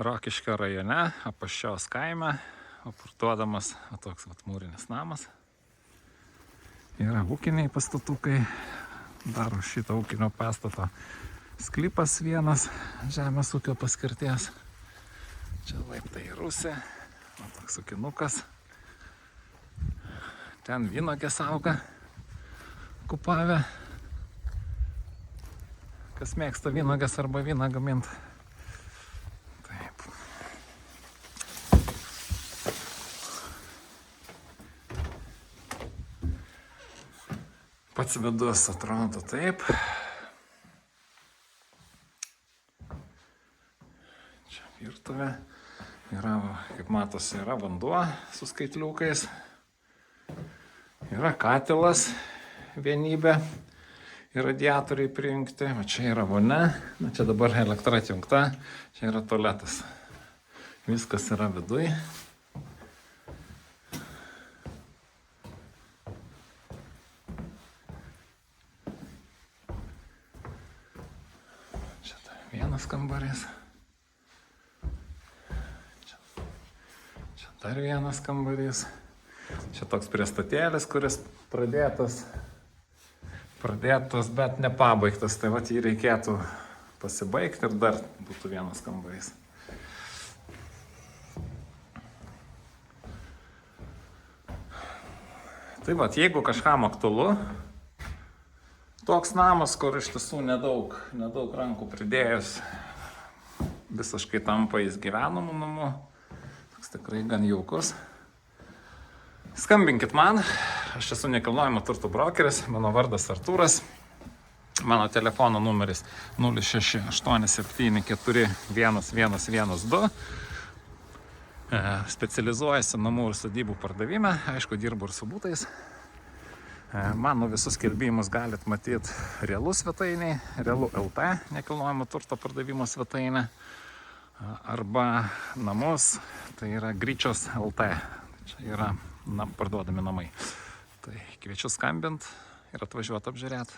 Rokiškio rajone, Apaščios kaime, parduodamas toks mūrinis namas. Yra ūkiniai pastatukai, dar už šito ūkinio pastato sklypas vienas žemės ūkio paskirties. Čia laiptai į rūsį, toks ūkinukas. Ten vynogės auga, kupavę. Kas mėgsta vynogės arba vyną gaminti. Taip. Pats vidus atrodo taip. Čia virtuvė. Yra, kaip matosi, yra vanduo su skaitliukais. Yra katilas, vienybė ir radiatoriai prijungti. O čia yra vonia. Čia dabar elektra atjungta. Čia yra tualetas. Viskas yra viduj. Vienas kambarys. Čia dar vienas kambarys. Čia toks priestatėlis, kuris pradėtas, bet nepabaigtas. Tai vat jį reikėtų pasibaigti ir dar būtų vienas kambarys. Tai vat, jeigu kažkam aktualu, toks namas, kur iš tiesų nedaug rankų pridėjus, visiškai tampa jis gyvenamų namų. Toks tikrai gan jaukus. Skambinkit man, aš esu nekilnojamo turto brokeris, mano vardas Artūras. Mano telefono numeris 0687411112. Specializuojasi namų ir sodybų pardavime, aišku, dirbu ir su būtais. Mano visus skelbimus galit matyti Realu svetainiai, Realu LT, nekilnojamo turto pardavimo svetainė, arba namus, tai yra Gryčios LT, čia yra parduodami namai. Tai kviečiu skambint ir atvažiuoti apžiūrėti.